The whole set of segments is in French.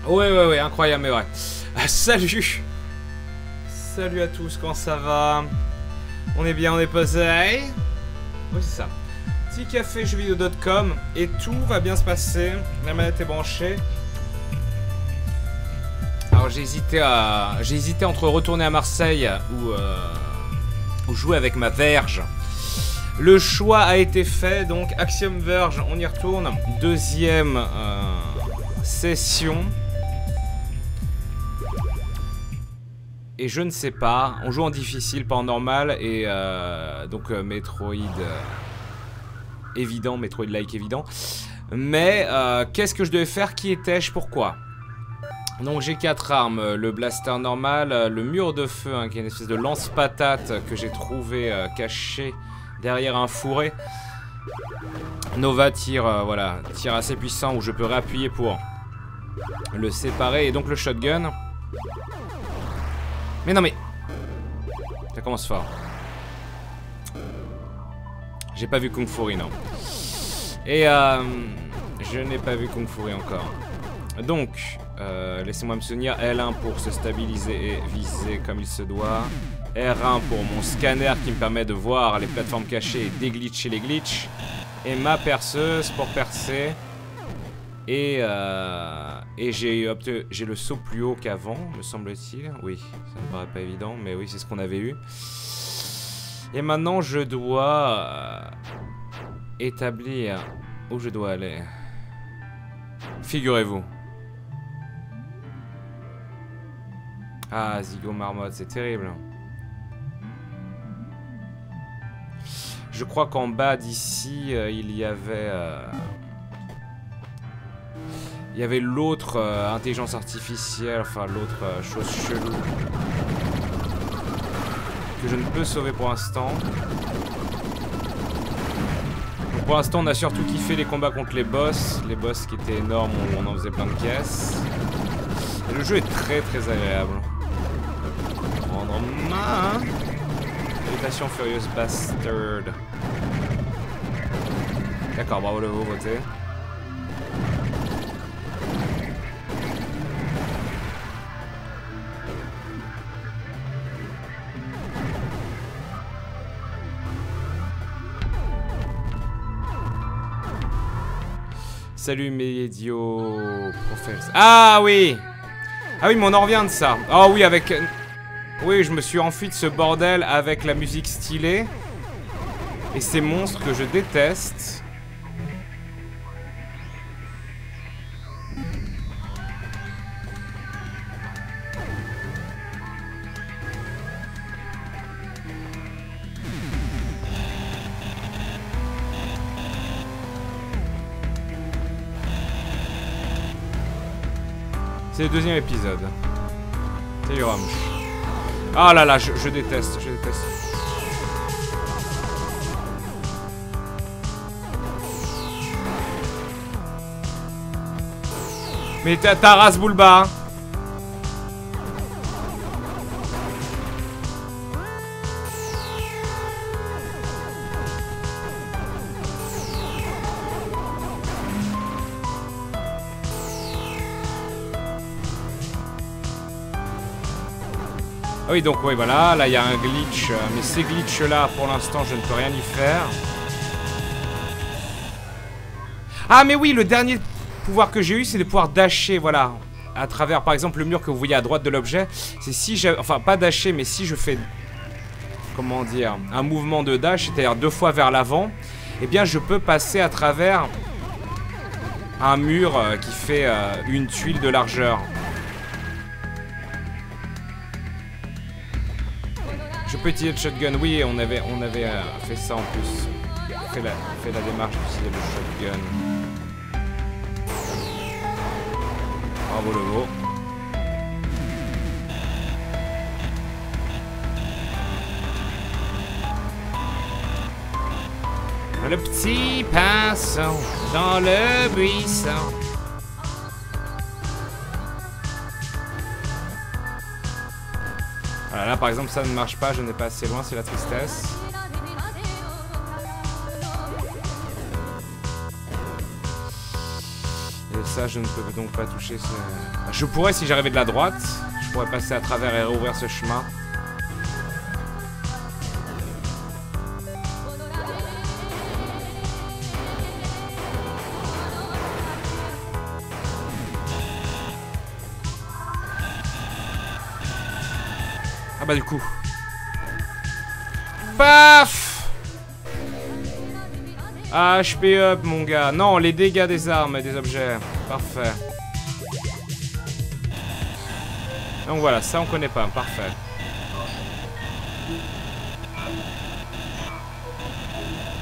Ouais, incroyable, mais ouais. Salut. Salut à tous, comment ça va? On est bien, on est posé. Oui, c'est ça. Petit café jeuxvideo.com et tout va bien se passer. La manette est branchée. Alors j'ai hésité entre retourner à Marseille ou jouer avec ma Verge. Le choix a été fait, donc Axiom Verge, on y retourne. Deuxième session. Et je ne sais pas, on joue en difficile, pas en normal, et donc Metroid évident, Metroid-like évident. Mais qu'est-ce que je devais faire? Qui étais-je? Pourquoi? Donc j'ai 4 armes, le blaster normal, le mur de feu, hein, qui est une espèce de lance-patate que j'ai trouvé caché derrière un fourré. Nova tire, voilà, tir assez puissant où je peux réappuyer pour le séparer, et donc le shotgun. Mais non mais... Ça commence fort. J'ai pas vu Kung Fury, non. Et je n'ai pas vu Kung Fury encore. Donc, laissez-moi me souvenir. L1 pour se stabiliser et viser comme il se doit. R1 pour mon scanner qui me permet de voir les plateformes cachées et déglitcher les glitches. Et ma perceuse pour percer. Et j'ai le saut plus haut qu'avant, me semble-t-il. Oui, ça me paraît pas évident, mais oui, c'est ce qu'on avait eu. Et maintenant, je dois établir où je dois aller. Figurez-vous. Ah, Zigo Marmotte, c'est terrible. Je crois qu'en bas d'ici, il y avait l'autre intelligence artificielle, enfin l'autre chose chelou que je ne peux sauver pour l'instant. Pour l'instant, on a surtout kiffé les combats contre les boss qui étaient énormes, où on en faisait plein de caisses. Et le jeu est très agréable. Prendre main. Salutations Furious Bastard. D'accord, bravo le vous votez. Salut Médio Professeur. Ah oui! Ah oui, mais on en revient de ça. Ah oui, avec... Oui, je me suis enfui de ce bordel avec la musique stylée. Et ces monstres que je déteste. C'est le deuxième épisode. Salut Rom. Ah là là, je déteste, je déteste. Mais ta race Bulba. Ah oui, donc oui, voilà, là il y a un glitch, mais ces glitches là, pour l'instant, je ne peux rien y faire. Ah mais oui, le dernier pouvoir que j'ai eu, c'est de pouvoir dasher, voilà, à travers, par exemple, le mur que vous voyez à droite de l'objet. C'est si j'ai, enfin, pas dasher, mais si je fais, comment dire, un mouvement de dash, c'est-à-dire 2 fois vers l'avant, eh bien, je peux passer à travers un mur qui fait une tuile de largeur. Je peux utiliser le shotgun, oui, on avait fait ça en plus. Fait la démarche d'utiliser le shotgun. Bravo le veau. Le petit pinceau dans le buisson. Voilà, là par exemple ça ne marche pas, je n'ai pas assez loin, c'est la tristesse. ça, je ne peux donc pas toucher ce... Je pourrais, si j'arrivais de la droite, je pourrais passer à travers et rouvrir ce chemin. Ah bah du coup. Paf! HP up mon gars. Non, les dégâts des armes et des objets. Parfait. Donc voilà, ça on connaît pas. Parfait.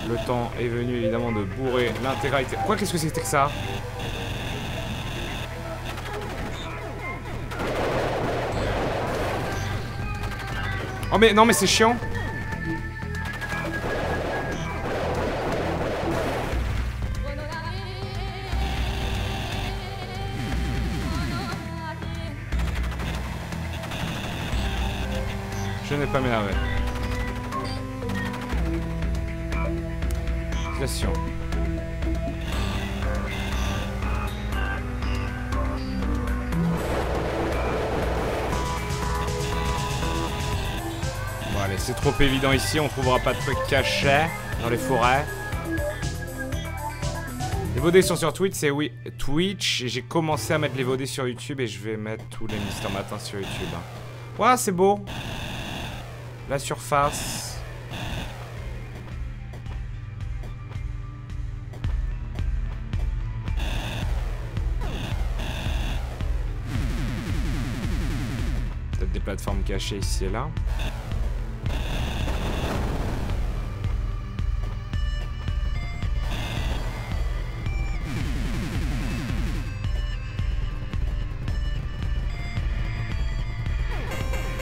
Le temps est venu évidemment de bourrer l'intégralité. Quoi, qu'est-ce que c'était que ça? Oh mais non mais c'est chiant. Je n'ai pas m'énervé. Station. Bon allez, c'est trop évident ici, on trouvera pas de trucs cachés dans les forêts. Les VOD sont sur Twitch, c'est oui, Twitch. J'ai commencé à mettre les VOD sur YouTube et je vais mettre tous les Mister Matin sur YouTube. Ouah, c'est beau. La surface. Peut-être des plateformes cachées ici et là.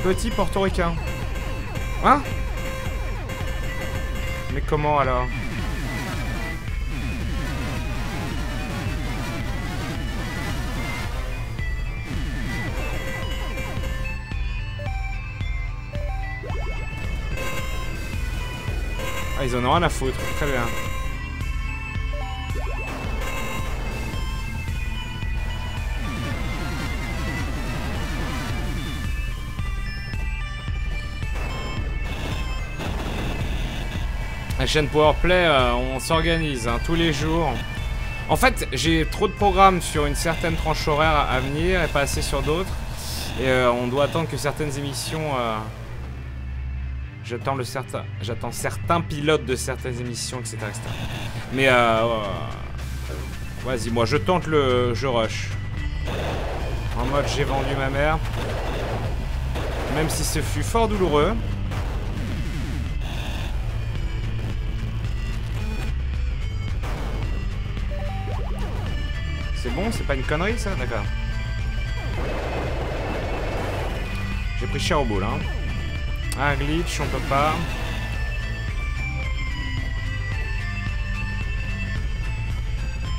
Petit portoricain. Hein? Mais comment alors? Ah, ils en ont rien à foutre. Très bien. La chaîne Powerplay, on s'organise hein, tous les jours. En fait, j'ai trop de programmes sur une certaine tranche horaire à venir et pas assez sur d'autres. Et on doit attendre que certaines émissions... J'attends certains pilotes de certaines émissions, etc. etc. Mais vas-y, moi je tente le... Je rush. En mode j'ai vendu ma mère. Même si ce fut fort douloureux. C'est bon, c'est pas une connerie ça? D'accord. J'ai pris cher au bout là. Un glitch, on peut pas.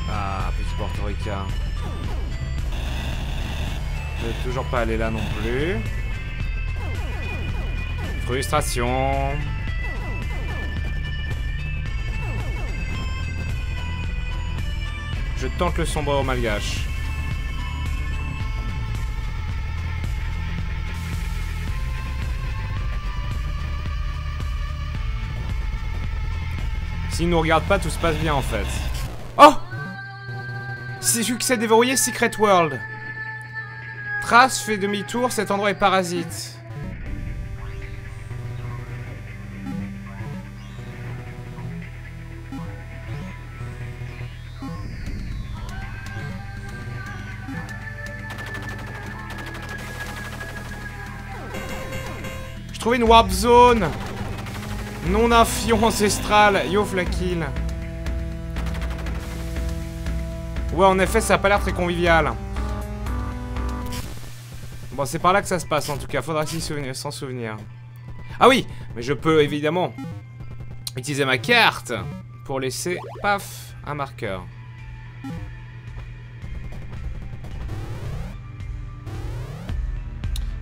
Ah, petit portoricain. Je vais toujours pas aller là non plus. Frustration. Je tente le sombrero malgache. S'il nous regarde pas, tout se passe bien en fait. Oh! Succès déverrouillé, Secret World. Trace fait demi-tour, cet endroit est parasite. J'ai trouvé une warp zone. Non d'un fion ancestral. Yo Flakil. Ouais, en effet, ça a pas l'air très convivial. Bon, c'est par là que ça se passe en tout cas. Faudra s'en souvenir. Ah oui, mais je peux évidemment utiliser ma carte pour laisser, paf, un marqueur.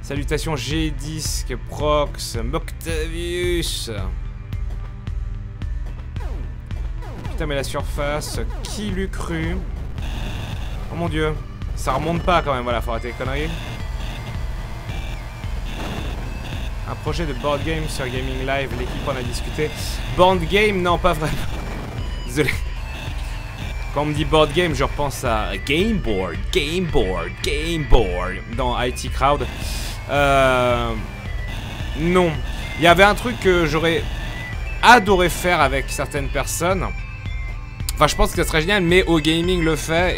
Salutations G-Disc, Prox, Moctavius. Putain mais la surface, qui l'eût cru? Oh mon dieu. Ça remonte pas quand même, voilà, faut arrêter les conneries. Un projet de board game sur Gaming Live, l'équipe en a discuté. Board game, non, pas vraiment. Désolé. Quand on me dit board game, je repense à Game Board dans IT Crowd. Non. Il y avait un truc que j'aurais adoré faire avec certaines personnes. Enfin, je pense que ça serait génial, mais au gaming le fait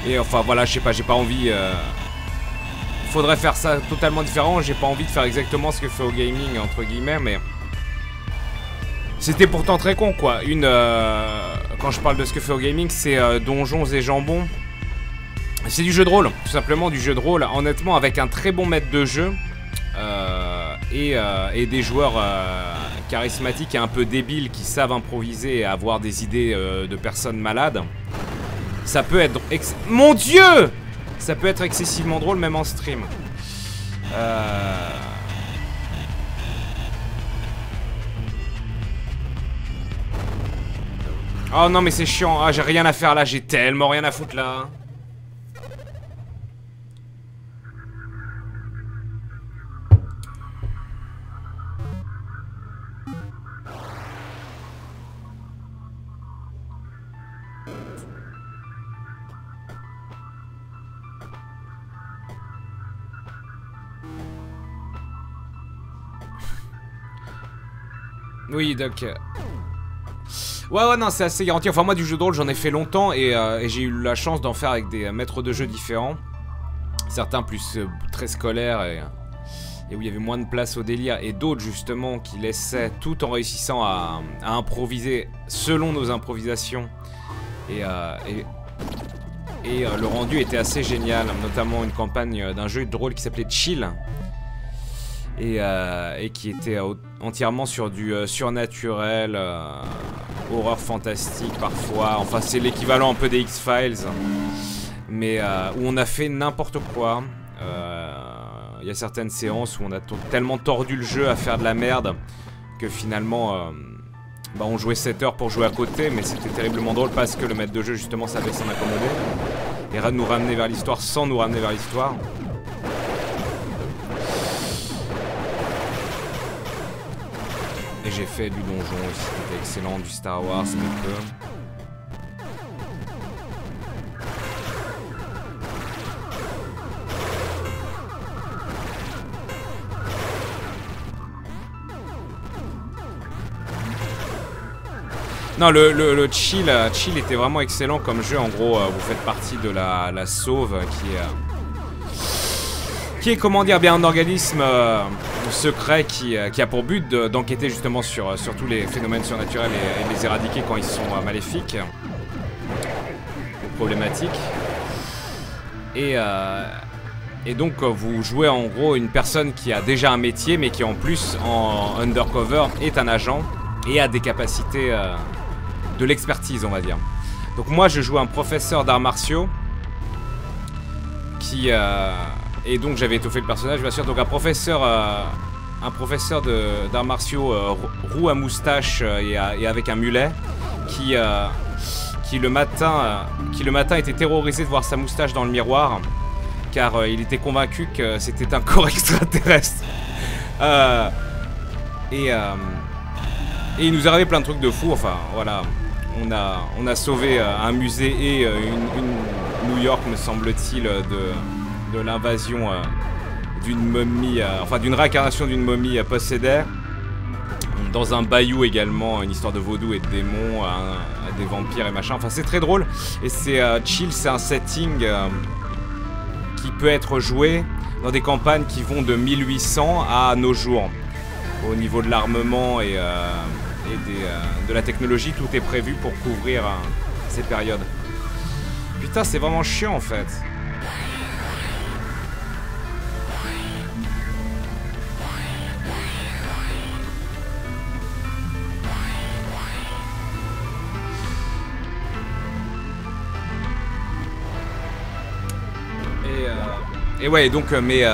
et enfin voilà, je sais pas, j'ai pas envie. Faudrait faire ça totalement différent. J'ai pas envie de faire exactement ce que fait au gaming entre guillemets, mais c'était pourtant très con quoi. Quand je parle de ce que fait au gaming, c'est Donjons et Jambons. C'est du jeu de rôle, tout simplement du jeu de rôle. Honnêtement, avec un très bon maître de jeu et des joueurs charismatiques et un peu débiles qui savent improviser et avoir des idées de personnes malades. Ça peut être... Mon Dieu! Ça peut être excessivement drôle même en stream. Oh non mais c'est chiant. Ah, j'ai rien à faire là, j'ai tellement rien à foutre là. Oui, donc... Ouais, non, c'est assez garanti. Enfin, moi, du jeu de rôle, j'en ai fait longtemps et j'ai eu la chance d'en faire avec des maîtres de jeu différents. Certains plus très scolaires et où il y avait moins de place au délire. Et d'autres, justement, qui laissaient tout en réussissant à improviser selon nos improvisations. Et le rendu était assez génial. Notamment une campagne d'un jeu de rôle qui s'appelait Chill. Et qui était entièrement sur du surnaturel, horreur fantastique parfois. Enfin, c'est l'équivalent un peu des X-Files, mais où on a fait n'importe quoi. Il y a certaines séances où on a tellement tordu le jeu à faire de la merde que finalement, on jouait 7 heures pour jouer à côté, mais c'était terriblement drôle parce que le maître de jeu justement savait s'en accommoder et nous ramener vers l'histoire sans nous ramener vers l'histoire. Et j'ai fait du donjon aussi, c'était excellent, du Star Wars, un peu. Non, le chill était vraiment excellent comme jeu. En gros, vous faites partie de la Sauve qui est comment dire, bien un organisme secret qui a pour but d'enquêter justement sur tous les phénomènes surnaturels et de les éradiquer quand ils sont maléfiques ou problématiques. Et donc vous jouez en gros une personne qui a déjà un métier mais qui en plus en undercover est un agent et a des capacités de l'expertise, on va dire. Donc moi je joue un professeur d'arts martiaux qui... et donc j'avais étoffé le personnage, bien sûr. Donc un professeur d'arts martiaux roux à moustache et avec un mulet qui le matin était terrorisé de voir sa moustache dans le miroir car il était convaincu que c'était un corps extraterrestre. Et il nous est arrivé plein de trucs de fou. Enfin voilà, on a sauvé un musée et une New York, me semble-t-il, de l'invasion d'une momie, enfin d'une réincarnation d'une momie possédée. Dans un bayou également, une histoire de vaudou et de démons, des vampires et machin. Enfin c'est très drôle et c'est chill, c'est un setting qui peut être joué dans des campagnes qui vont de 1800 à nos jours. Au niveau de l'armement et de la technologie, tout est prévu pour couvrir ces périodes. Putain, c'est vraiment chiant en fait. Et ouais, donc mes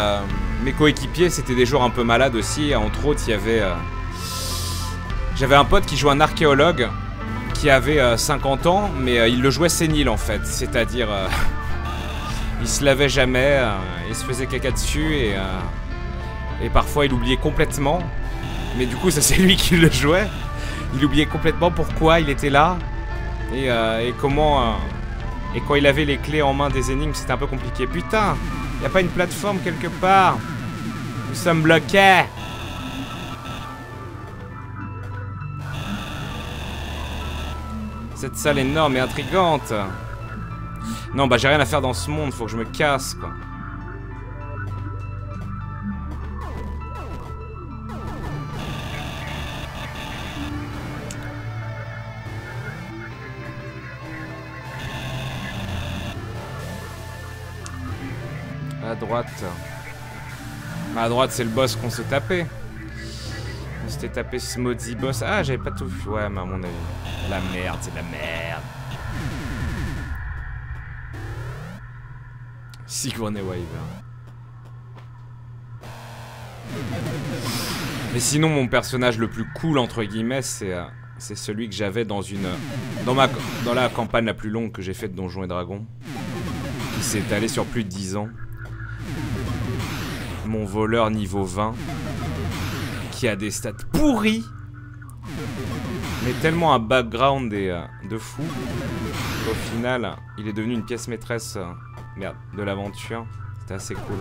coéquipiers, c'était des joueurs un peu malades aussi. Entre autres, il y avait... j'avais un pote qui jouait un archéologue qui avait 50 ans, mais il le jouait sénile en fait. C'est-à-dire, il se lavait jamais, il se faisait caca dessus et parfois il oubliait complètement. Mais du coup, ça c'est lui qui le jouait. Il oubliait complètement pourquoi il était là et comment. Et quand il avait les clés en main des énigmes, c'était un peu compliqué. Putain, y a pas une plateforme quelque part? Nous sommes bloqués. Cette salle énorme et intrigante. Non, bah j'ai rien à faire dans ce monde, faut que je me casse, quoi. À droite. À droite, c'est le boss qu'on s'est tapé. On s'était tapé ce maudit boss. Ah, j'avais pas tout vu. Ouais, mais à mon avis. La merde, c'est de la merde. Sigourney Weaver. Mais sinon, mon personnage le plus cool, entre guillemets, c'est celui que j'avais dans la campagne la plus longue que j'ai faite de Donjons et Dragons. Qui s'est étalée sur plus de 10 ans. Mon voleur niveau 20. Qui a des stats pourris. Mais tellement un background de fou. Au final, il est devenu une pièce maîtresse de l'aventure. C'était assez cool.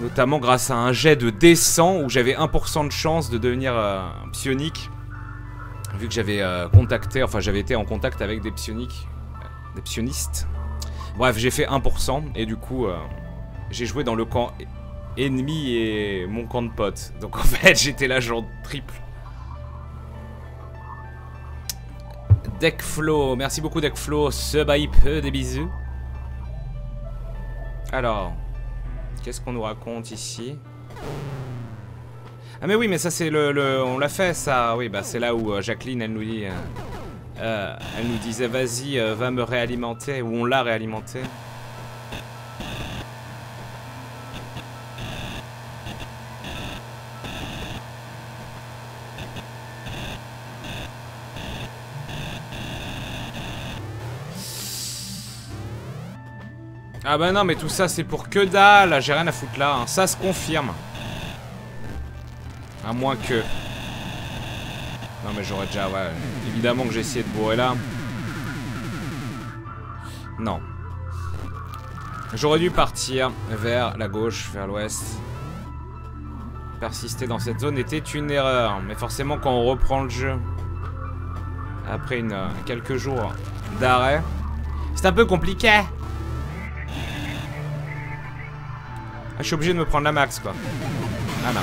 Notamment grâce à un jet de D100 où j'avais 1% de chance de devenir psionique. Vu que j'avais j'avais été en contact avec des psioniques. Des psionistes. Bref, j'ai fait 1% et du coup, j'ai joué dans le camp ennemi et mon camp de potes. Donc en fait, j'étais là genre triple. Deckflow, merci beaucoup Deckflow, sub hype, des bisous. Alors, qu'est-ce qu'on nous raconte ici? Ah mais oui, mais ça c'est on l'a fait ça, oui bah c'est là où Jacqueline elle nous dit, elle nous disait vas-y va me réalimenter, ou on l'a réalimenté. Ah bah non mais tout ça c'est pour que dalle, j'ai rien à foutre là, hein. Ça se confirme. À moins que... Non mais j'aurais déjà... Ouais, évidemment que j'ai essayé de bourrer là. Non. J'aurais dû partir vers la gauche, vers l'ouest. Persister dans cette zone était une erreur. Mais forcément quand on reprend le jeu, après quelques jours d'arrêt, c'est un peu compliqué. Ah, je suis obligé de me prendre la max quoi. Ah non.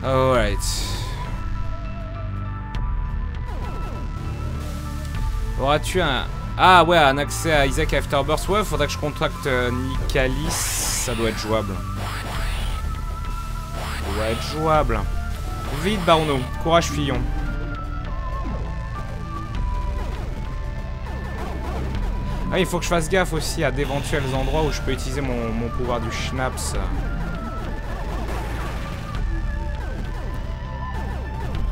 Alright. Auras-tu un... Ah ouais, un accès à Isaac Afterbirth. Ouais, faudrait que je contacte Nicalis. Ça doit être jouable. Ça doit être jouable. Vite, Barono. Courage, Fillon. Ah, il faut que je fasse gaffe aussi à d'éventuels endroits où je peux utiliser mon pouvoir du Schnaps.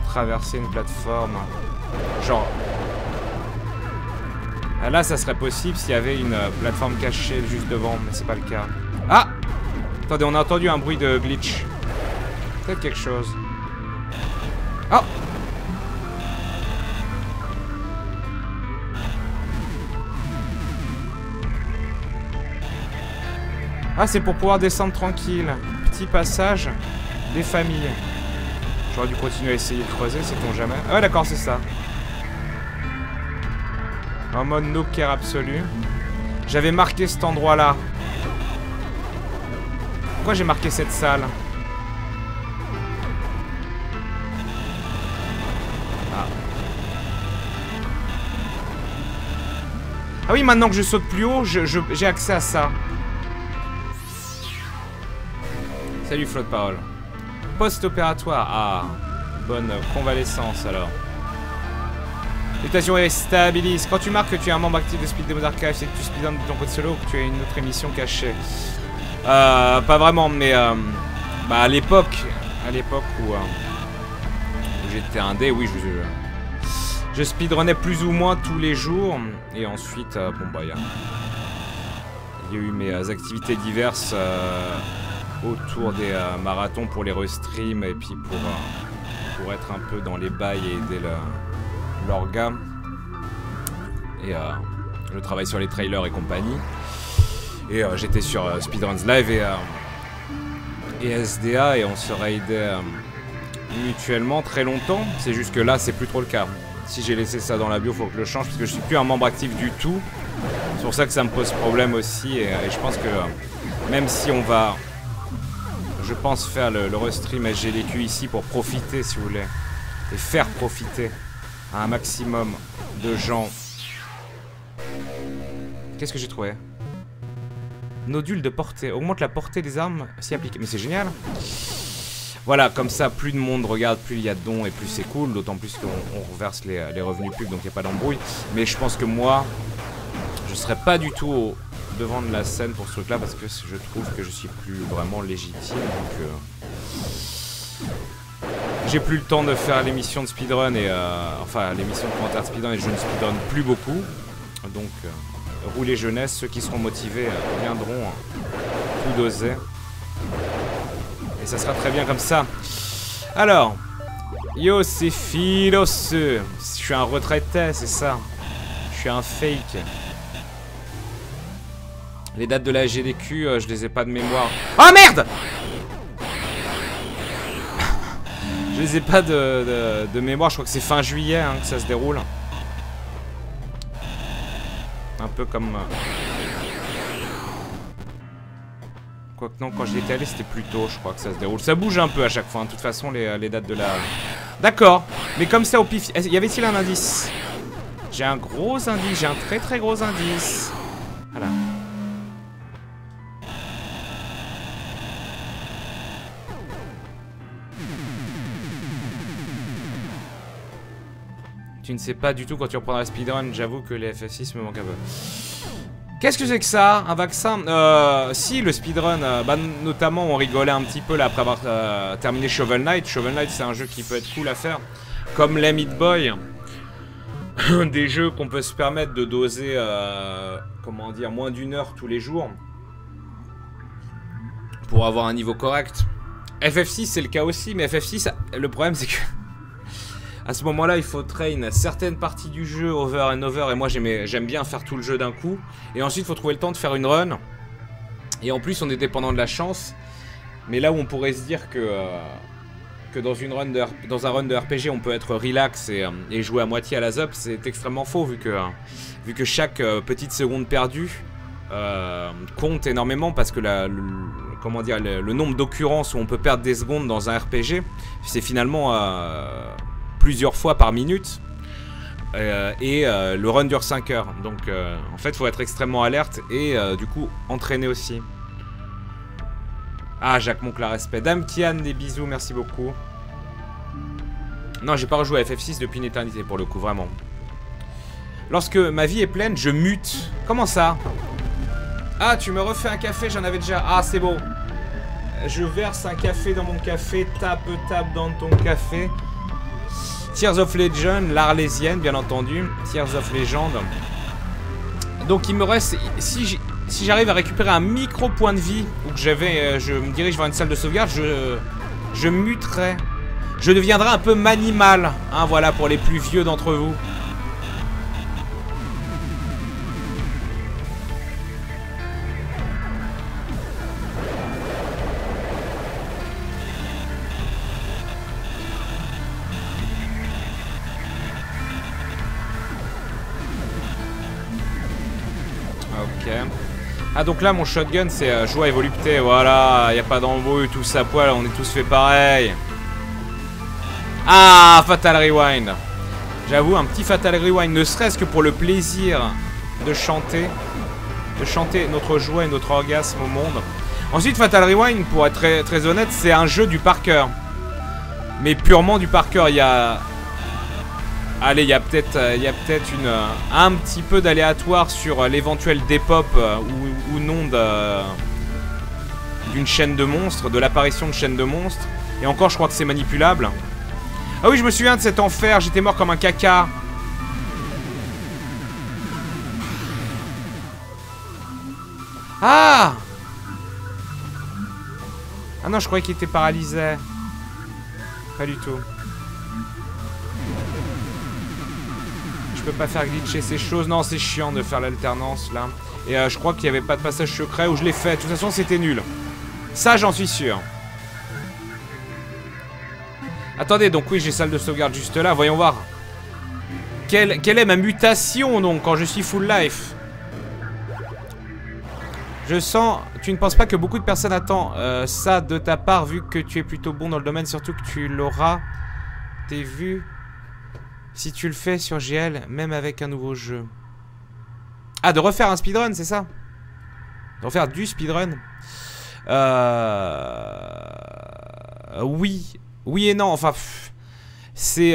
Traverser une plateforme. Genre... Ah, là, ça serait possible s'il y avait une plateforme cachée juste devant, mais c'est pas le cas. Ah! Attendez, on a entendu un bruit de glitch. Peut-être quelque chose. Oh! Ah, c'est pour pouvoir descendre tranquille. Petit passage des familles. J'aurais dû continuer à essayer de creuser, sait-on jamais. Ah ouais, d'accord, c'est ça. En mode no care absolu. J'avais marqué cet endroit-là. Pourquoi j'ai marqué cette salle? Ah. Ah oui, maintenant que je saute plus haut, j'ai accès à ça. Salut Flotte Parole. post-opératoire. Ah, bonne convalescence alors. Mutation et stabilise. Quand tu marques que tu es un membre actif de Speed Demos Archive, c'est que tu speedrun de ton code solo ou que tu as une autre émission cachée. Pas vraiment, mais bah à l'époque où j'étais indé, oui, je speedrunnais plus ou moins tous les jours. Et ensuite, bon bah il y a eu mes activités diverses autour des marathons pour les restreams et puis pour être un peu dans les bails et aider l'orga. Et je travaille sur les trailers et compagnie. Et j'étais sur Speedruns Live et SDA et on se raidait mutuellement très longtemps. C'est juste que là, c'est plus trop le cas. Si j'ai laissé ça dans la bio, faut que je le change parce que je suis plus un membre actif du tout. C'est pour ça que ça me pose problème aussi. Et je pense que même si on va, je pense faire le restream SGDQ ici pour profiter, si vous voulez, et faire profiter à un maximum de gens. Qu'est-ce que j'ai trouvé? Nodule de portée. Augmente la portée des armes si appliquée. Mais c'est génial. Voilà, comme ça, plus de monde regarde, plus il y a de dons et plus c'est cool. D'autant plus qu'on reverse les revenus pubs, donc il n'y a pas d'embrouille. Mais je pense que moi, je serais pas du tout au devant de la scène pour ce truc-là parce que je trouve que je suis plus vraiment légitime. Donc, j'ai plus le temps de faire l'émission de speedrun et enfin l'émission de commentaire de speedrun et je ne speedrun plus beaucoup. Donc, roulez jeunesse, ceux qui seront motivés viendront tout doser. Et ça sera très bien comme ça. Alors, yo, c'est Philos. Je suis un retraité, c'est ça. Je suis un fake. Les dates de la GDQ, je les ai pas de mémoire. Oh merde! Je les ai pas de mémoire, je crois que c'est fin juillet hein, que ça se déroule. Un peu comme... Quoique non, quand j'y étais allé, c'était plus tôt, je crois que ça se déroule. Ça bouge un peu à chaque fois, hein. De toute façon, les dates de la... D'accord, mais comme ça au pif... Y avait-il un indice? J'ai un gros indice, j'ai un très très gros indice. Voilà. Tu ne sais pas du tout quand tu reprendras speedrun, j'avoue que les FF6 me manquent un peu. Qu'est-ce que c'est que ça? Un vaccin? Si, le speedrun, bah, notamment on rigolait un petit peu là après avoir terminé Shovel Knight. Shovel Knight c'est un jeu qui peut être cool à faire. Comme les Meat Boy. Des jeux qu'on peut se permettre de doser, comment dire, moins d'1 heure tous les jours. Pour avoir un niveau correct. FF6 c'est le cas aussi, mais FF6, le problème c'est que... À ce moment-là, il faut train certaines parties du jeu over and over. Et moi, j'aime bien faire tout le jeu d'un coup. Et ensuite, il faut trouver le temps de faire une run. Et en plus, on est dépendant de la chance. Mais là où on pourrait se dire que dans un run de RPG, on peut être relax et jouer à moitié à la ZUP, c'est extrêmement faux. Vu que chaque petite seconde perdue compte énormément. Parce que comment dire, le nombre d'occurrences où on peut perdre des secondes dans un RPG, c'est finalement... plusieurs fois par minute le run dure 5 heures donc en fait faut être extrêmement alerte et du coup entraîner aussi. Ah Jacques Monclar respect. Dame Kian des bisous, merci beaucoup. Non j'ai pas rejoué à FF6 depuis une éternité pour le coup vraiment. Lorsque ma vie est pleine je mute. Comment ça? Ah tu me refais un café, j'en avais déjà. Ah c'est beau. Je verse un café dans mon café, tape dans ton café. Tears of Legend, l'Arlésienne, bien entendu. Tears of Legend. Donc il me reste... Si j'arrive à récupérer un micro point de vie, ou que je me dirige vers une salle de sauvegarde, je muterai. Je deviendrai un peu manimal. Hein, voilà, pour les plus vieux d'entre vous. Ah donc là mon shotgun c'est joie et volupté, voilà, y a pas d'embrouille, tous à poil, on est tous fait pareil. Ah, Fatal Rewind. J'avoue, un petit Fatal Rewind, ne serait-ce que pour le plaisir de chanter notre joie et notre orgasme au monde. Ensuite, Fatal Rewind, pour être très honnête, c'est un jeu du par cœur. Mais purement du par cœur. Il y a... Allez, il y a peut-être un petit peu d'aléatoire sur l'éventuel dépop ou non d'une chaîne de monstres, de l'apparition de chaînes de monstres. Et encore, je crois que c'est manipulable. Ah oui, je me souviens de cet enfer, j'étais mort comme un caca. Ah! Ah non, je croyais qu'il était paralysé. Pas du tout. Je peux pas faire glitcher ces choses. Non, c'est chiant de faire l'alternance là. Et je crois qu'il n'y avait pas de passage secret où je l'ai fait. De toute façon, c'était nul. Ça, j'en suis sûr. Attendez, donc oui, j'ai salle de sauvegarde juste là. Voyons voir. Quelle est ma mutation donc quand je suis full life? Je sens... Tu ne penses pas que beaucoup de personnes attendent ça de ta part vu que tu es plutôt bon dans le domaine, surtout que tu l'auras. T'es vu si tu le fais sur GL, même avec un nouveau jeu. Ah, de refaire un speedrun, c'est ça? De refaire du speedrun? Oui. Oui et non, enfin... C'est...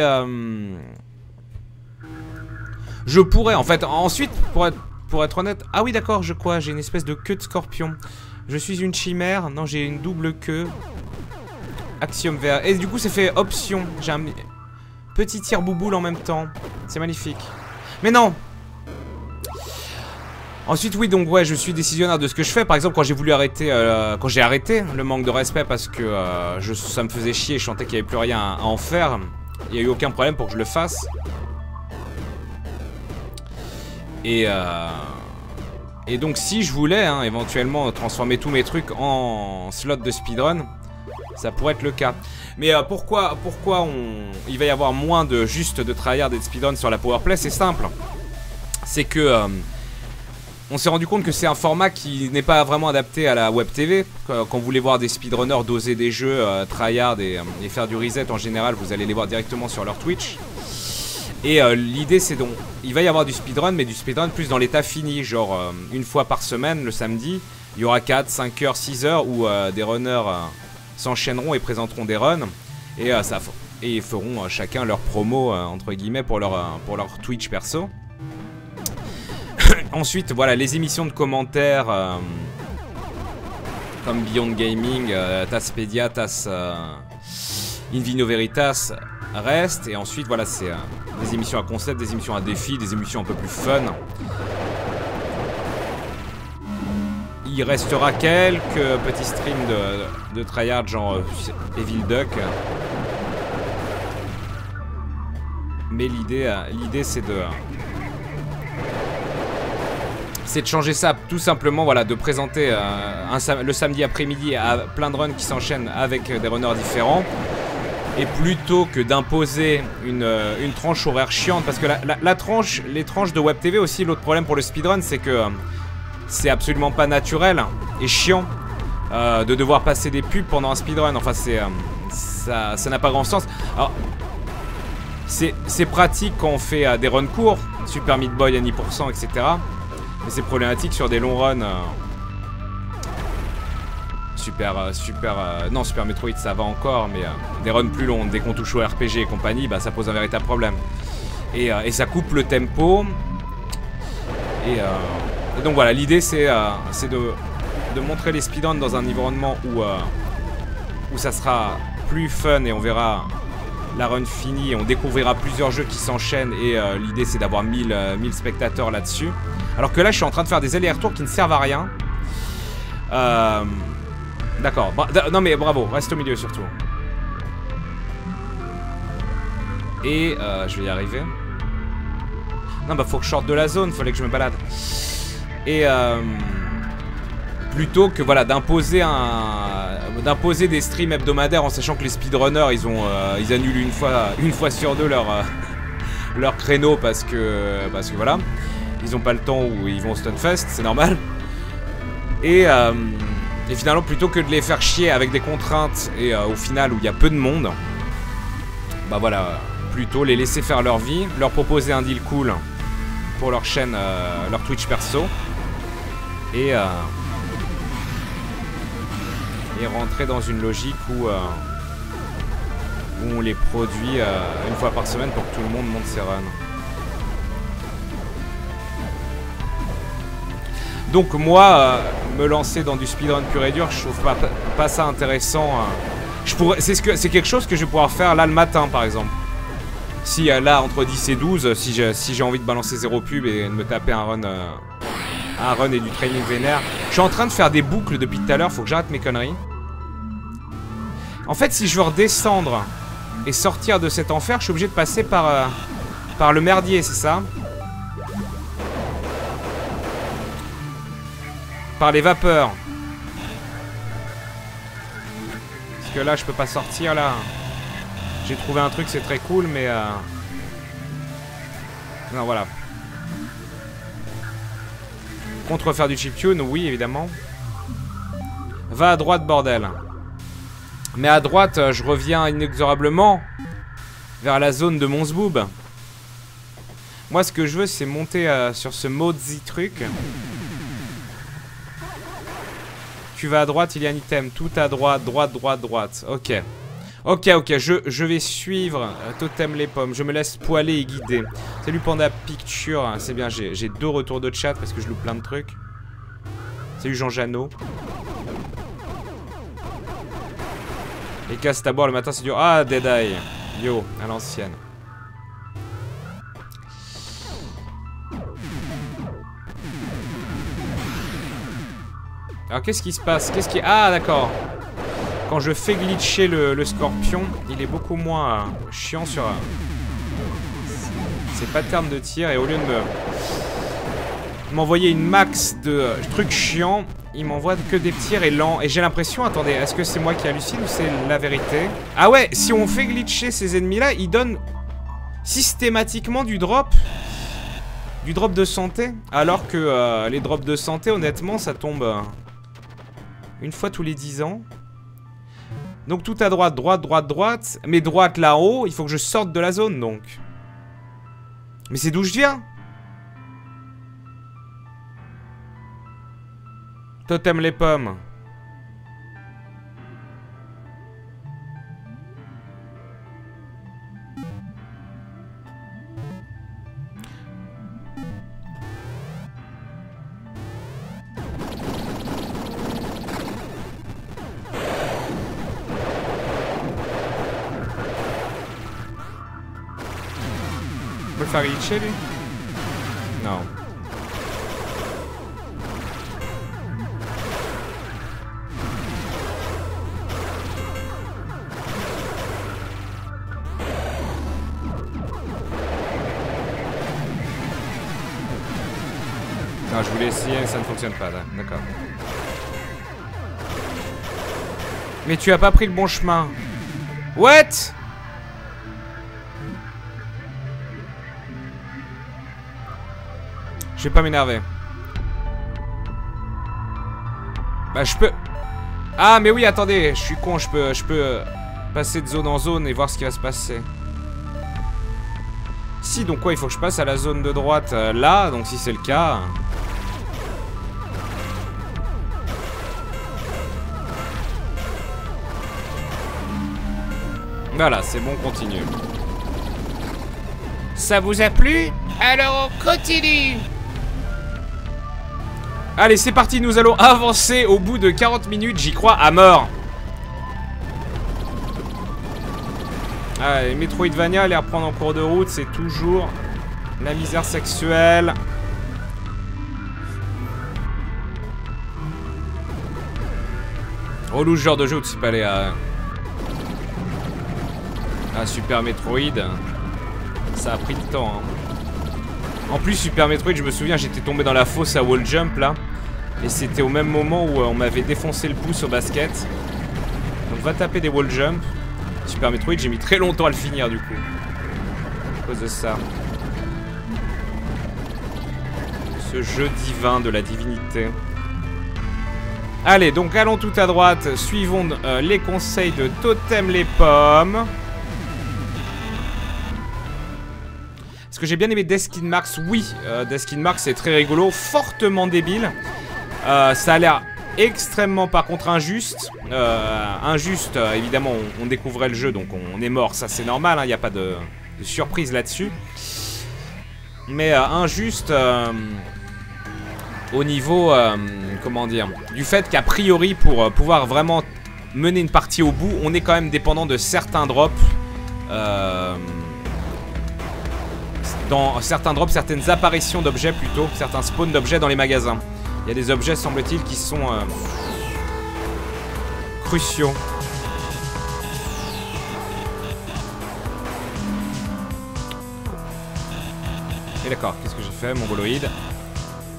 Je pourrais, en fait, ensuite, pour être honnête... Ah oui, d'accord, j'ai une espèce de queue de scorpion. Je suis une chimère. Non, j'ai une double queue. Axiome vert. Et du coup, c'est fait option. J'ai un petit tire-bouboule en même temps. C'est magnifique. Mais non! Ensuite, oui, donc ouais, je suis décisionnaire de ce que je fais. Par exemple, quand j'ai voulu arrêter, quand j'ai arrêté le manque de respect parce que ça me faisait chier, je sentais qu'il n'y avait plus rien à en faire. Il n'y a eu aucun problème pour que je le fasse. Et donc, si je voulais hein, éventuellement transformer tous mes trucs en slot de speedrun, ça pourrait être le cas. Mais pourquoi il va y avoir moins de juste de tryhard et de speedrun sur la powerplay? C'est simple. C'est que... on s'est rendu compte que c'est un format qui n'est pas vraiment adapté à la web TV. Quand vous voulez voir des speedrunners doser des jeux, tryhard et faire du reset en général, vous allez les voir directement sur leur Twitch. Et l'idée c'est donc, il va y avoir du speedrun, mais du speedrun plus dans l'état fini. Genre une fois par semaine, le samedi, il y aura 4, 5 heures, 6 heures où des runners s'enchaîneront et présenteront des runs. Et ils feront chacun leur promo, entre guillemets, pour leur Twitch perso. Ensuite, voilà, les émissions de commentaires comme Beyond Gaming, Taspedia, Invino Veritas restent. Et ensuite, voilà, c'est des émissions à concept, des émissions à défi, des émissions un peu plus fun. Il restera quelques petits streams de tryhard, genre Evil Duck. Mais l'idée c'est de changer ça, tout simplement, voilà, de présenter le samedi après-midi à plein de runs qui s'enchaînent avec des runners différents. Et plutôt que d'imposer une tranche horaire chiante, parce que les tranches de web TV aussi, l'autre problème pour le speedrun, c'est que c'est absolument pas naturel et chiant de devoir passer des pubs pendant un speedrun. Enfin, ça n'a pas grand sens. Alors, c'est pratique quand on fait des runs courts, Super Meat Boy, Annie%, etc. Mais c'est problématique sur des longs runs. Non, Super Metroid ça va encore, mais des runs plus longs, dès qu'on touche au RPG et compagnie, bah ça pose un véritable problème. Et ça coupe le tempo. Et donc voilà, l'idée c'est de montrer les speedruns dans un environnement où ça sera plus fun et on verra la run finie et on découvrira plusieurs jeux qui s'enchaînent et l'idée c'est d'avoir 1000 spectateurs là-dessus. Alors que là je suis en train de faire des allers-retours qui ne servent à rien. D'accord, non mais bravo, reste au milieu surtout. Et je vais y arriver. Non bah faut que je sorte de la zone, fallait que je me balade. Et plutôt que voilà d'imposer des streams hebdomadaires en sachant que les speedrunners ils annulent une fois sur deux leur créneau parce que voilà, ils ont pas le temps ou ils vont au Stunfest, c'est normal. Et finalement plutôt que de les faire chier avec des contraintes et au final où il y a peu de monde, bah voilà, plutôt les laisser faire leur vie, leur proposer un deal cool pour leur chaîne, leur Twitch perso et rentrer dans une logique où où on les produit une fois par semaine pour que tout le monde monte ses runs. Donc moi, me lancer dans du speedrun pur et dur, je trouve pas ça intéressant. C'est quelque chose que je vais pouvoir faire là le matin par exemple. Si là entre 10 et 12, si j'ai envie de balancer 0 pub et de me taper un run et du training vénère. Je suis en train de faire des boucles depuis tout à l'heure, faut que j'arrête mes conneries. En fait, si je veux redescendre et sortir de cet enfer, je suis obligé de passer par le merdier, c'est ça? Par les vapeurs. Parce que là, je peux pas sortir, là. J'ai trouvé un truc, c'est très cool, mais... Non, voilà. Contre faire du chiptune, oui, évidemment. Va à droite, bordel. Mais à droite, je reviens inexorablement vers la zone de Monsboob. Moi, ce que je veux, c'est monter sur ce Mozi truc. Tu vas à droite, il y a un item. Tout à droite, droite, droite, droite. Ok. Ok, ok, je vais suivre Totem les pommes. Je me laisse poiler et guider. Salut Panda Picture. C'est bien, j'ai 2 retours de chat parce que je loupe plein de trucs. Salut Jean Janot. Et casse ta boire le matin, c'est dur. Ah, Deadeye. Yo, à l'ancienne. Alors qu'est-ce qui se passe? Ah d'accord. Quand je fais glitcher le scorpion, il est beaucoup moins chiant sur ses patterns de tir. Et au lieu de m'envoyer une max de trucs chiants, il m'envoie que des tirs et lents. Et j'ai l'impression, attendez, est-ce que c'est moi qui hallucine ou c'est la vérité? Ah ouais, si on fait glitcher ces ennemis là, ils donnent systématiquement du drop. Du drop de santé. Alors que les drops de santé, honnêtement, ça tombe... une fois tous les 10 ans. Donc tout à droite, droite, droite, droite. Mais droite là-haut, il faut que je sorte de la zone donc. Mais c'est d'où je viens. Totem les pommes. On peut le faire glitcher lui? Non. Non, je voulais essayer, ça ne fonctionne pas là. D'accord. Mais tu as pas pris le bon chemin. What? Je vais pas m'énerver. Bah je peux... Ah mais oui attendez, je suis con, je peux passer de zone en zone et voir ce qui va se passer. Si donc quoi, il faut que je passe à la zone de droite là, donc si c'est le cas... Voilà, c'est bon, continue. Ça vous a plu? Alors on continue. Allez, c'est parti, nous allons avancer au bout de 40 minutes, j'y crois à mort. Allez, Metroidvania, les reprendre en cours de route, c'est toujours la misère sexuelle. Relou ce genre de jeu où tu peux aller à Super Metroid. Ça a pris du temps, hein. En plus, Super Metroid, je me souviens, j'étais tombé dans la fosse à wall jump là. Et c'était au même moment où on m'avait défoncé le pouce au basket. Donc va taper des wall jump. Super Metroid, j'ai mis très longtemps à le finir du coup. À cause de ça. Ce jeu divin de la divinité. Allez, donc allons tout à droite. Suivons les conseils de Totem les pommes. Est-ce que j'ai bien aimé Death Marks? Oui, Death Marks c'est très rigolo, fortement débile. Ça a l'air extrêmement par contre injuste. Injuste, évidemment on découvrait le jeu donc on est mort, ça c'est normal, il n'y a pas de surprise là-dessus. Mais injuste au niveau, comment dire, du fait qu'a priori pour pouvoir vraiment mener une partie au bout, on est quand même dépendant de certains drops. Dans certains drops, certaines apparitions d'objets plutôt, certains spawns d'objets dans les magasins. Il y a des objets, semble-t-il, qui sont cruciaux. Et d'accord, qu'est-ce que j'ai fait? Mongoloïde.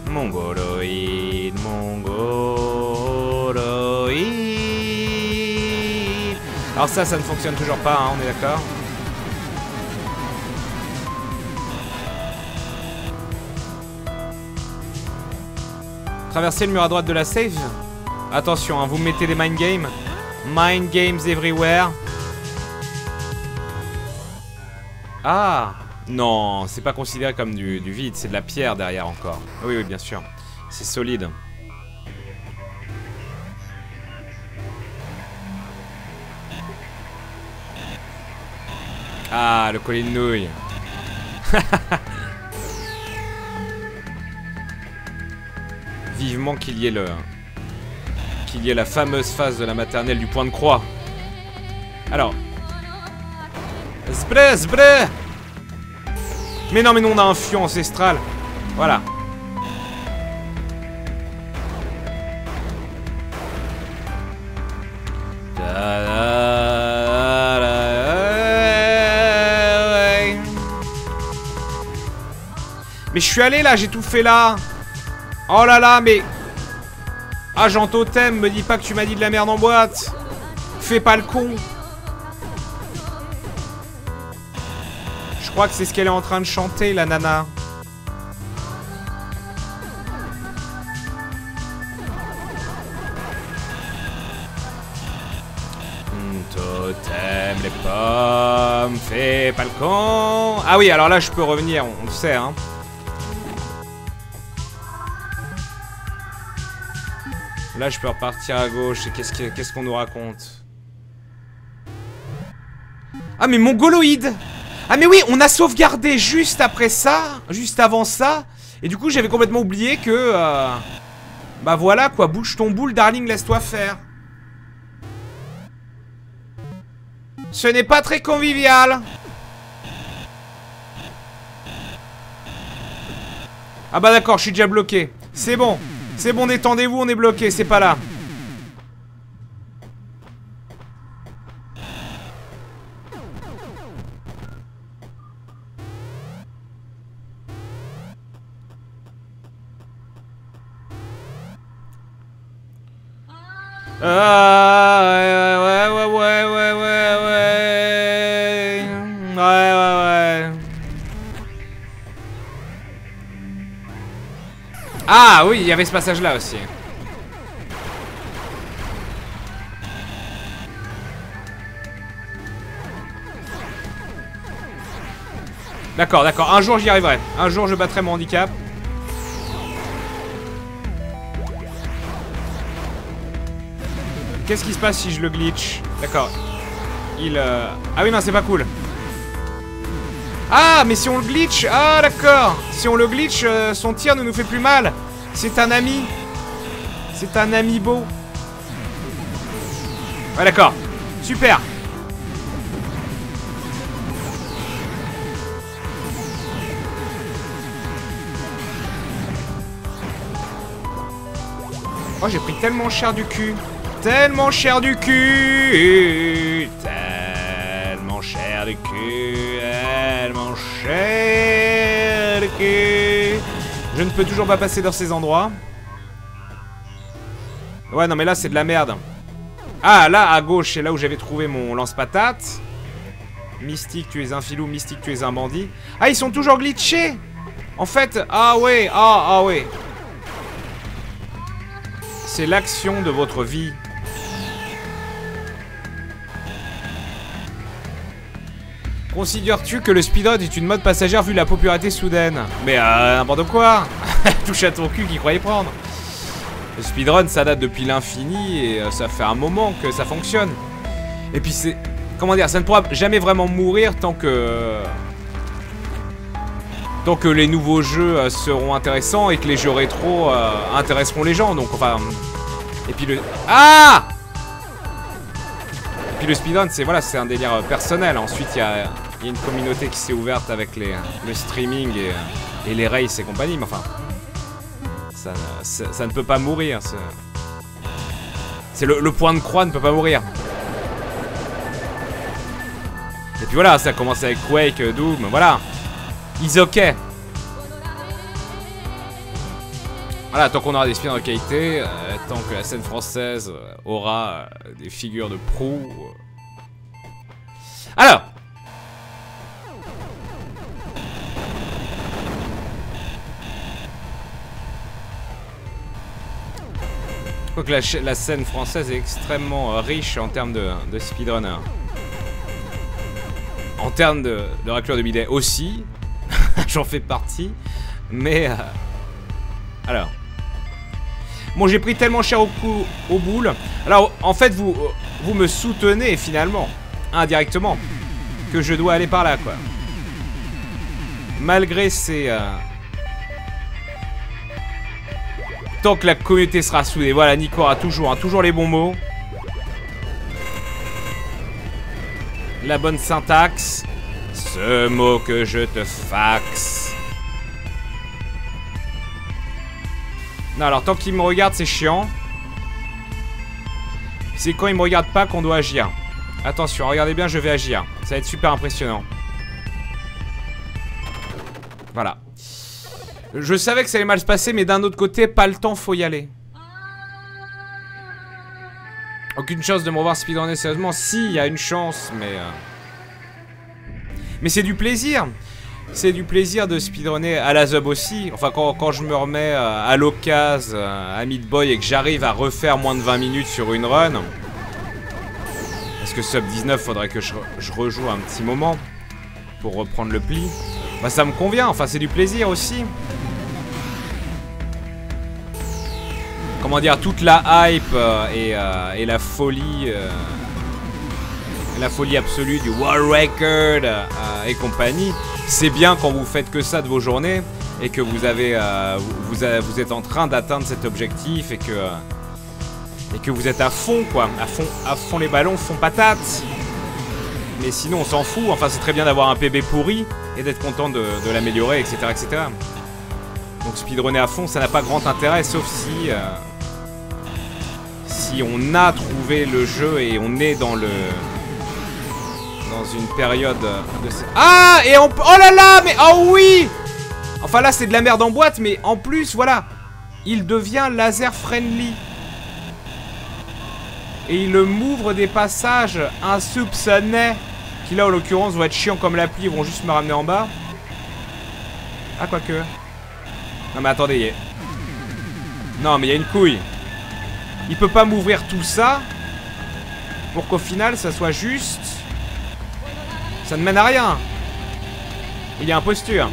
Mongoloïde, mongoloïde. Alors ça ne fonctionne toujours pas, hein, on est d'accord? Traverser le mur à droite de la save. Attention, hein, vous mettez des mind games. Mind games everywhere. Ah non, c'est pas considéré comme du vide, c'est de la pierre derrière encore. Oui, oui, bien sûr. C'est solide. Ah, le collier de nouilles. Vivement qu'il y ait la fameuse phase de la maternelle du point de croix. Alors. Zbré, zbré. Mais non, on a un fion ancestral. Voilà. Mais je suis allé là, j'ai tout fait là. Oh là là, mais... Agent Totem, me dis pas que tu m'as dit de la merde en boîte. Fais pas le con. Je crois que c'est ce qu'elle est en train de chanter, la nana. Totem, les pommes, fais pas le con. Ah oui, alors là, je peux revenir, on le sait, hein. Là, je peux repartir à gauche. Et qu'est-ce qu'on nous raconte? Ah, mais mongoloïde! Ah, mais oui, on a sauvegardé juste après ça. Juste avant ça. Et du coup, j'avais complètement oublié que... bah voilà, quoi. Bouge ton boule, darling, laisse-toi faire. Ce n'est pas très convivial. Ah bah d'accord, je suis déjà bloqué. C'est bon. C'est bon, détendez-vous, on est bloqué, c'est pas là. Ouais. Ah oui, il y avait ce passage là aussi. D'accord, d'accord, un jour j'y arriverai. Un jour je battrai mon handicap. Qu'est-ce qui se passe si je le glitch? D'accord. Ah oui non, c'est pas cool. Ah, mais si on le glitch... Ah, d'accord. Si on le glitch, son tir ne nous fait plus mal. C'est un ami. C'est un amiibo. Ouais, d'accord. Super. Oh, j'ai pris tellement cher du cul. Tellement cher du cul. Tellement cher du cul. Tellement cher du cul. Je ne peux toujours pas passer dans ces endroits. Ouais, non, mais là, c'est de la merde. Ah, là, à gauche, c'est là où j'avais trouvé mon lance-patate. Mystique, tu es un filou. Mystique, tu es un bandit. Ah, ils sont toujours glitchés. En fait, ah ouais, ah ouais. C'est l'action de votre vie. Considères-tu que le speedrun est une mode passagère vu la popularité soudaine? Mais n'importe quoi. Touche à ton cul qui croyait prendre. Le speedrun, ça date depuis l'infini et ça fait un moment que ça fonctionne. Et puis c'est... Comment dire, ça ne pourra jamais vraiment mourir tant que les nouveaux jeux seront intéressants et que les jeux rétro intéresseront les gens. Donc enfin... Et puis le... Ah! Et puis le speedrun, c'est voilà, c'est un délire personnel. Ensuite, il y a une communauté qui s'est ouverte avec le streaming et les races et compagnie. Mais enfin... Ça ne peut pas mourir. C'est le point de croix ne peut pas mourir. Et puis voilà, ça a commencé avec Quake, Doom, voilà. Is ok. Voilà, tant qu'on aura des speedruns de qualité, tant que la scène française aura des figures de proue. Alors. Donc la scène française est extrêmement riche en termes de speedrunner. En termes de raclure de bidet aussi. J'en fais partie. Mais... alors. Bon, j'ai pris tellement cher au boule. Alors, en fait, vous me soutenez finalement, indirectement, que je dois aller par là, quoi. Malgré ces... Tant que la communauté sera soudée. Voilà, Nico aura toujours les bons mots. La bonne syntaxe. Ce mot que je te faxe. Non, alors tant qu'il me regarde, c'est chiant. C'est quand il me regarde pas qu'on doit agir. Attention, regardez bien, je vais agir. Ça va être super impressionnant. Voilà. Je savais que ça allait mal se passer, mais d'un autre côté, pas le temps, faut y aller. Aucune chance de me revoir speedrunner sérieusement. Si, il y a une chance, mais c'est du plaisir. C'est du plaisir de speedrunner à la Zub aussi. Enfin, quand je me remets à l'occasion, à Meat Boy, et que j'arrive à refaire moins de 20 minutes sur une run. Parce que Sub 19, faudrait que je rejoue un petit moment pour reprendre le pli. Bah, ça me convient. Enfin, c'est du plaisir aussi. Comment dire, toute la hype et la folie... la folie absolue du World Record et compagnie. C'est bien quand vous faites que ça de vos journées et que vous êtes en train d'atteindre cet objectif et que vous êtes à fond, quoi. À fond les ballons, fond patate. Mais sinon, on s'en fout. Enfin, c'est très bien d'avoir un PB pourri et d'être content de l'améliorer, etc., etc. Donc speedrunner à fond, ça n'a pas grand intérêt, sauf si on a trouvé le jeu et on est dans une période de... Ah, et on... Oh là là, mais... Oh oui. Enfin là, c'est de la merde en boîte, mais en plus, voilà. Il devient laser friendly. Et il m'ouvre des passages insoupçonnés. Qui là, en l'occurrence, vont être chiants comme la pluie. Ils vont juste me ramener en bas. Ah, quoique. Non mais attendez. Non mais il y a une couille. Il peut pas m'ouvrir tout ça pour qu'au final ça soit juste. Ça ne mène à rien. Il y a imposture.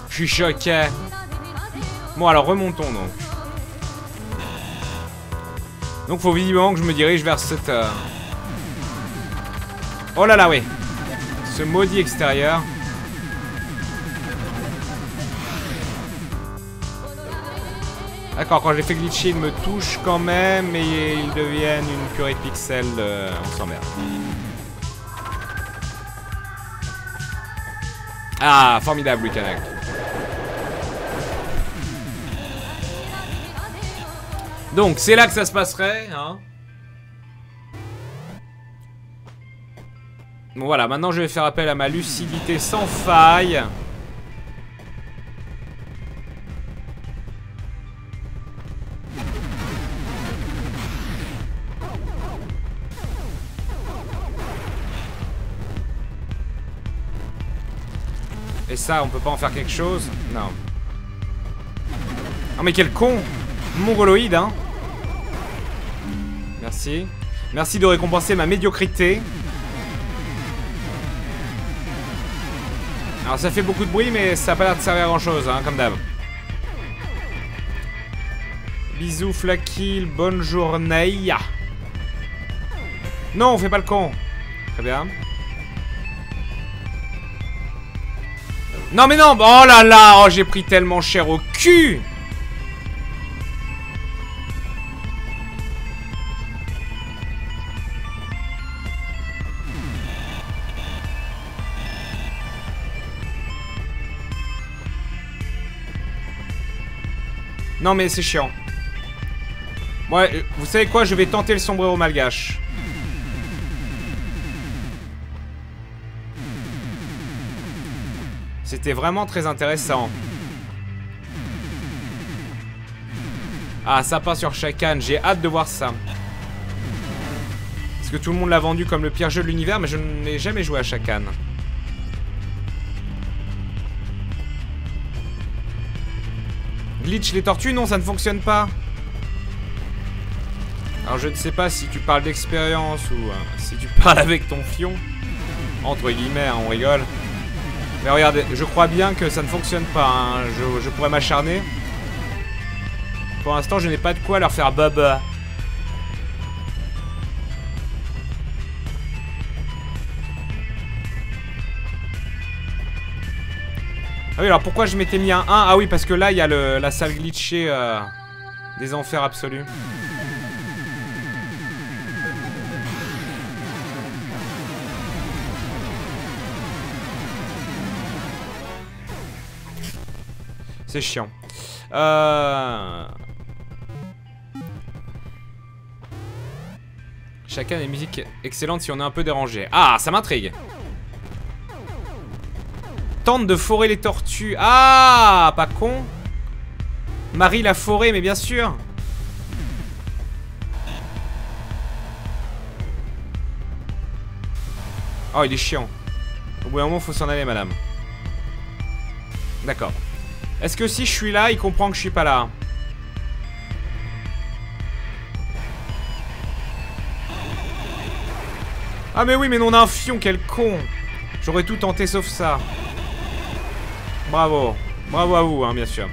Je suis choqué. Bon alors remontons donc. Donc faut visiblement que je me dirige vers cette... Oh là là oui. Ce maudit extérieur. D'accord, quand j'ai fait glitcher, ils me touchent quand même et ils deviennent une purée de pixels. On s'emmerde. Ah, formidable, Lucanak. Donc, c'est là que ça se passerait, hein. Bon, voilà, maintenant je vais faire appel à ma lucidité sans faille. Et ça, on peut pas en faire quelque chose? Non. Oh mais quel con! Mongoloïde, hein. Merci. Merci de récompenser ma médiocrité. Alors ça fait beaucoup de bruit, mais ça a pas l'air de servir à grand chose, hein, comme d'hab. Bisous Flakill, bonne journée. Non, on fait pas le con. Très bien. Non mais non, oh là là, oh j'ai pris tellement cher au cul. Non mais c'est chiant. Ouais, vous savez quoi, je vais tenter le sombrero malgache. C'était vraiment très intéressant. Ah, ça part sur Shakan, j'ai hâte de voir ça. Parce que tout le monde l'a vendu comme le pire jeu de l'univers, mais je n'ai jamais joué à Shakan. Glitch les tortues, non, ça ne fonctionne pas. Alors je ne sais pas si tu parles d'expérience ou si tu parles avec ton fion. Entre guillemets, hein, on rigole. Mais regardez, je crois bien que ça ne fonctionne pas, hein. Je pourrais m'acharner. Pour l'instant, je n'ai pas de quoi leur faire baba. Ah oui, alors pourquoi je m'étais mis un 1? Ah oui, parce que là, il y a la salle glitchée des enfers absolus. C'est chiant. Chacun a des musiques excellentes si on est un peu dérangé. Ah, ça m'intrigue. Tente de forer les tortues. Ah, pas con. Marie la forêt, mais bien sûr. Oh, il est chiant. Au bout d'un moment, faut s'en aller, madame. D'accord. Est-ce que si je suis là, il comprend que je suis pas là? Ah mais oui, mais non, on a un fion, quel con. J'aurais tout tenté sauf ça. Bravo. Bravo à vous, hein, bien sûr.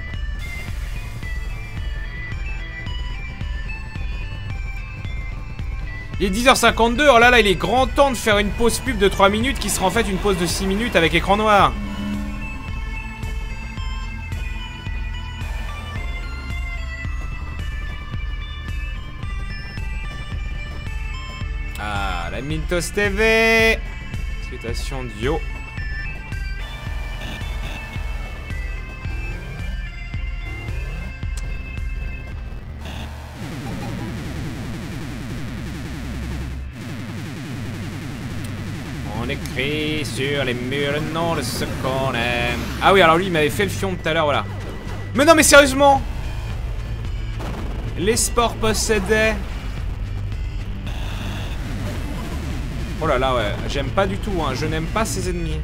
Il est 10h52, alors là, il est grand temps de faire une pause pub de 3 minutes qui sera en fait une pause de 6 minutes avec écran noir. Ah, la Mintos TV. Salutations Dio. On écrit sur les murs le nom de ce qu'on aime. Ah oui, alors lui, il m'avait fait le fion tout à l'heure, voilà. Mais non, mais sérieusement, les sports possédaient... Oh là là, ouais, j'aime pas du tout, hein. Je n'aime pas ses ennemis.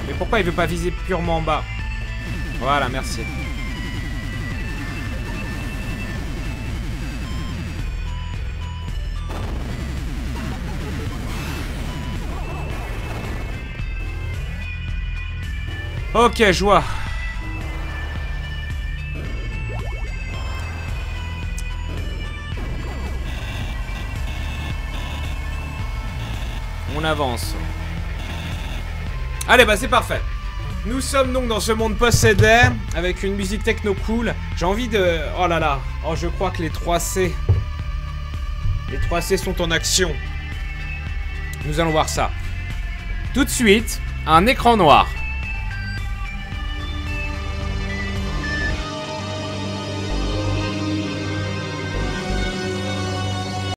Mais pourquoi il veut pas viser purement en bas? Voilà, merci. Ok, je vois. On avance. Allez, bah c'est parfait. Nous sommes donc dans ce monde possédé avec une musique techno cool. J'ai envie de... Oh là là. Oh, je crois que les 3C... Les 3C sont en action. Nous allons voir ça. Tout de suite, un écran noir.